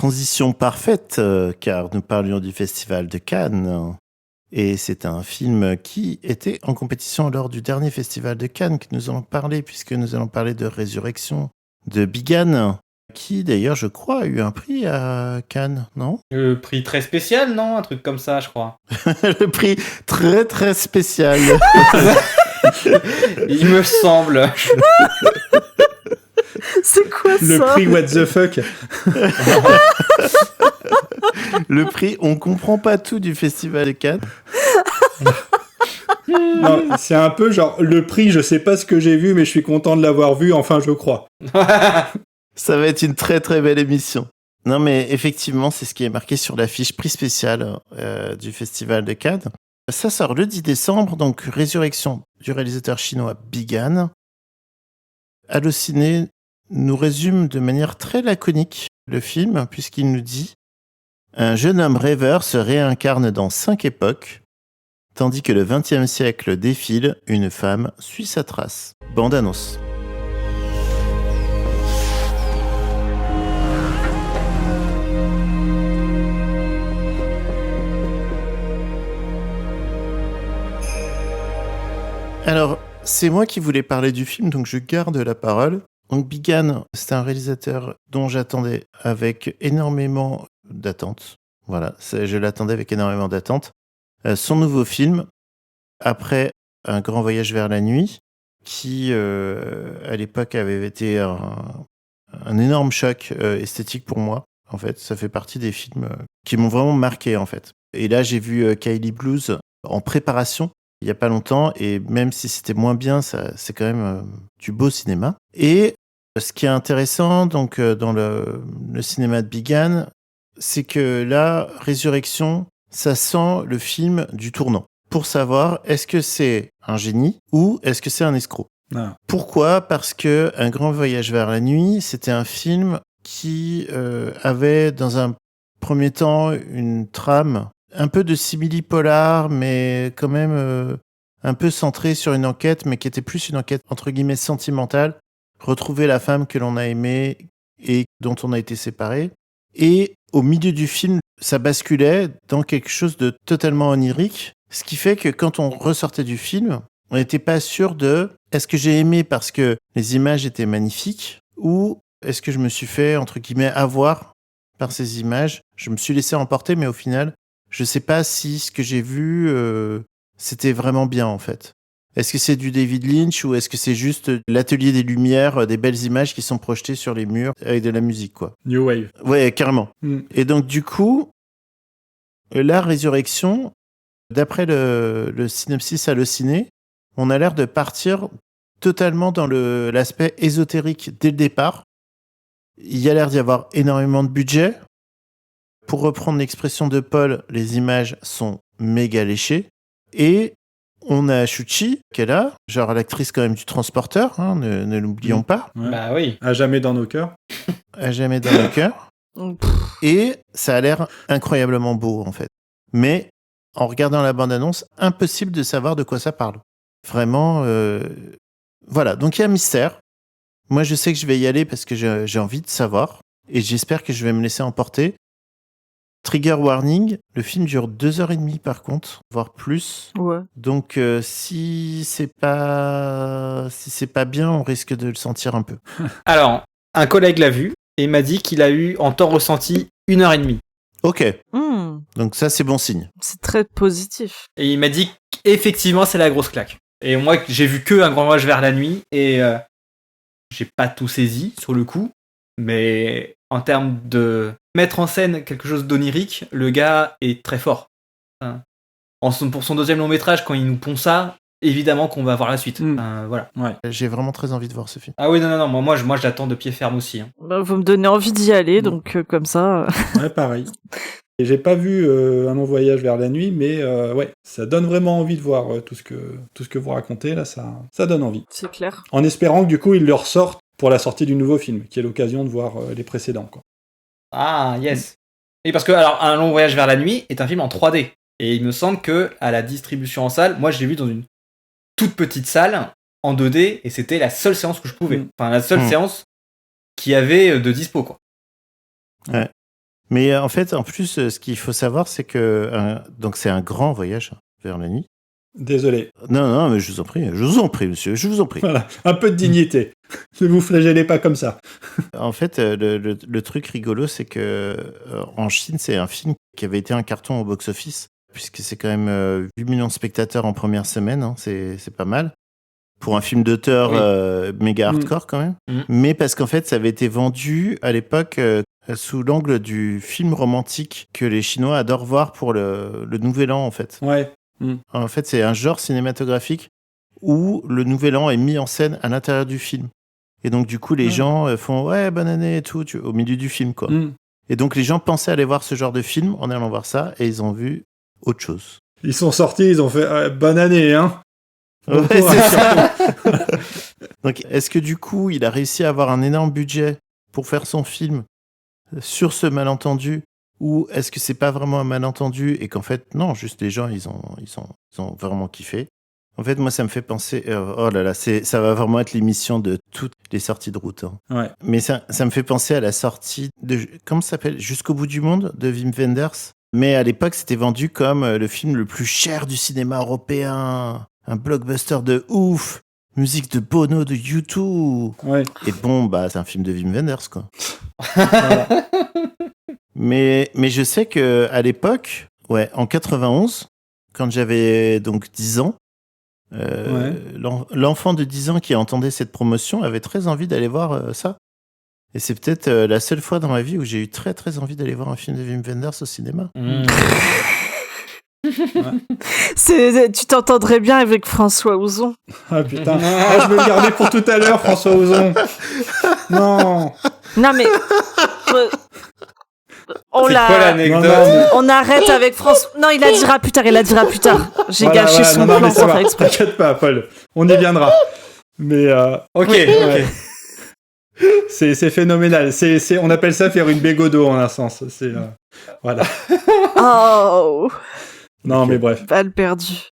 transition parfaite, car nous parlions du Festival de Cannes. Et c'est un film qui était en compétition lors du dernier Festival de Cannes que nous allons parler, puisque nous allons parler de Résurrection de Bigan, qui d'ailleurs, je crois, a eu un prix à Cannes, non? Prix très spécial, non? Un truc comme ça, je crois. Le prix très très spécial. Il me semble. C'est quoi ça? Le prix what the fuck. Le prix on comprend pas tout du Festival de Cannes. Non, c'est un peu genre le prix, je sais pas ce que j'ai vu, mais je suis content de l'avoir vu, enfin je crois. Ça va être une très très belle émission. Non mais effectivement, c'est ce qui est marqué sur l'affiche prix spécial du Festival de Cannes. Ça sort le 10 décembre, donc Résurrection du réalisateur chinois Bigan. Allociné nous résume de manière très laconique le film, puisqu'il nous dit « Un jeune homme rêveur se réincarne dans 5 époques, tandis que le XXe siècle défile, une femme suit sa trace. » Bande annonce. Alors, c'est moi qui voulais parler du film, donc je garde la parole. Donc Bigan, c'est un réalisateur dont j'attendais avec énormément d'attentes. Voilà, je l'attendais avec énormément d'attentes. Son nouveau film, après Un grand voyage vers la nuit, qui à l'époque avait été un énorme choc esthétique pour moi. En fait, ça fait partie des films qui m'ont vraiment marqué en fait. Et là, j'ai vu Kylie Blues en préparation il y a pas longtemps, et même si c'était moins bien, c'est quand même du beau cinéma. Et ce qui est intéressant donc dans le cinéma de Bigan, c'est que là, Résurrection, ça sent le film du tournant. Pour savoir, est-ce que c'est un génie ou est-ce que c'est un escroc? Ah. Pourquoi? Parce que Un grand voyage vers la nuit, c'était un film qui avait dans un premier temps une trame un peu de simili-polar, mais quand même un peu centré sur une enquête, mais qui était plus une enquête entre guillemets sentimentale. Retrouver la femme que l'on a aimée et dont on a été séparé. Et au milieu du film, ça basculait dans quelque chose de totalement onirique, ce qui fait que quand on ressortait du film, on n'était pas sûr de est-ce que j'ai aimé parce que les images étaient magnifiques ou est-ce que je me suis fait, entre guillemets, avoir par ces images. Je me suis laissé emporter, mais au final, je sais pas si ce que j'ai vu, c'était vraiment bien, en fait. Est-ce que c'est du David Lynch ou est-ce que c'est juste l'atelier des lumières, des belles images qui sont projetées sur les murs avec de la musique, quoi? New Wave. Ouais, carrément. Mm. Et donc, du coup, la Résurrection, d'après le synopsis halluciné, on a l'air de partir totalement dans l'aspect ésotérique dès le départ. Il y a l'air d'y avoir énormément de budget. Pour reprendre l'expression de Paul, les images sont méga léchées. Et on a Shuchi qui est là, genre l'actrice quand même du Transporteur, hein, ne l'oublions pas. Ouais. Bah oui. À jamais dans nos cœurs. À jamais dans le cœur. Et ça a l'air incroyablement beau, en fait. Mais, en regardant la bande-annonce, impossible de savoir de quoi ça parle. Vraiment, voilà. Donc, il y a un mystère. Moi, je sais que je vais y aller parce que j'ai envie de savoir. Et j'espère que je vais me laisser emporter. Trigger warning, le film dure 2h30 par contre, voire plus. Ouais. Donc, si c'est pas bien, on risque de le sentir un peu. Alors, un collègue l'a vu et m'a dit qu'il a eu en temps ressenti 1h30. Ok, Hmm, donc ça, c'est bon signe. c'est très positif. Et il m'a dit qu'effectivement, c'est la grosse claque. Et moi, j'ai vu que Un grand voyage vers la nuit et j'ai pas tout saisi sur le coup. Mais en termes de mettre en scène quelque chose d'onirique, le gars est très fort. Hein. Pour son deuxième long métrage, quand il nous pond ça, évidemment qu'on va voir la suite. Voilà. Ouais. J'ai vraiment très envie de voir ce film. Ah oui, non, moi je l'attends de pied ferme aussi. Hein. Bah, vous me donnez envie d'y aller, donc comme ça. Ouais, pareil. Et j'ai pas vu Un long voyage vers la nuit, mais ouais, ça donne vraiment envie de voir tout ce que vous racontez, là, ça donne envie. C'est clair. En espérant que du coup, ils le ressortent pour la sortie du nouveau film, qui est l'occasion de voir les précédents, quoi. Ah, yes. Et parce que, alors, Un long voyage vers la nuit est un film en 3D. Et il me semble que à la distribution en salle, moi je l'ai vu dans une toute petite salle, en 2D, et c'était la seule séance que je pouvais. Enfin, la seule séance qui avait de dispo, quoi. Ouais. Mais en fait, en plus, ce qu'il faut savoir, c'est que donc c'est un grand voyage vers la nuit. Désolé. Non, mais je vous en prie, monsieur, je vous en prie. Voilà, un peu de dignité. Ne vous flagellez pas comme ça. En fait, le truc rigolo, c'est que en Chine, c'est un film qui avait été un carton au box-office, puisque c'est quand même 8 millions de spectateurs en première semaine, hein, c'est pas mal. Pour un film d'auteur méga hardcore quand même. Mais parce qu'en fait, ça avait été vendu à l'époque sous l'angle du film romantique que les Chinois adorent voir pour le Nouvel An, en fait. Ouais. En fait, c'est un genre cinématographique où le Nouvel An est mis en scène à l'intérieur du film. Et donc, du coup, les gens font « Ouais, bonne année » et tout, au milieu du film, quoi. Et donc, les gens pensaient aller voir ce genre de film en allant voir ça, et ils ont vu autre chose. Ils sont sortis, ils ont fait bonne année, hein. Bon ouais, c'est ça. Donc, est-ce que du coup, il a réussi à avoir un énorme budget pour faire son film sur ce malentendu, ou est-ce que c'est pas vraiment un malentendu et qu'en fait, non, juste les gens, ils ont vraiment kiffé. En fait, moi, ça me fait penser, oh là là, ça va vraiment être l'émission de toutes les sorties de route. Hein. Ouais. Mais ça me fait penser à la sortie de, comment ça s'appelle, Jusqu'au bout du monde de Wim Wenders. Mais à l'époque, c'était vendu comme le film le plus cher du cinéma européen. Un blockbuster de ouf, musique de Bono, de U2. Ouais. Et bon, bah, c'est un film de Wim Wenders, quoi. Voilà. Mais je sais que à l'époque, en 91, quand j'avais donc 10 ans, l'enfant de 10 ans qui entendait cette promotion avait très envie d'aller voir ça. Et c'est peut-être la seule fois dans ma vie où j'ai eu très très envie d'aller voir un film de Wim Wenders au cinéma. Tu t'entendrais bien avec François Ozon. Ah putain, je vais le garder pour tout à l'heure, François Ozon. Non mais c'est quoi l'anecdote? On arrête avec François. Non, il la dira plus tard. J'ai gâché son plan sans faire exprès. T'inquiète pas, Paul, on y viendra. Mais Ok. C'est phénoménal. On appelle ça faire une bégodo en un sens. Voilà. Oh. Non, mais bref. Balle perdue.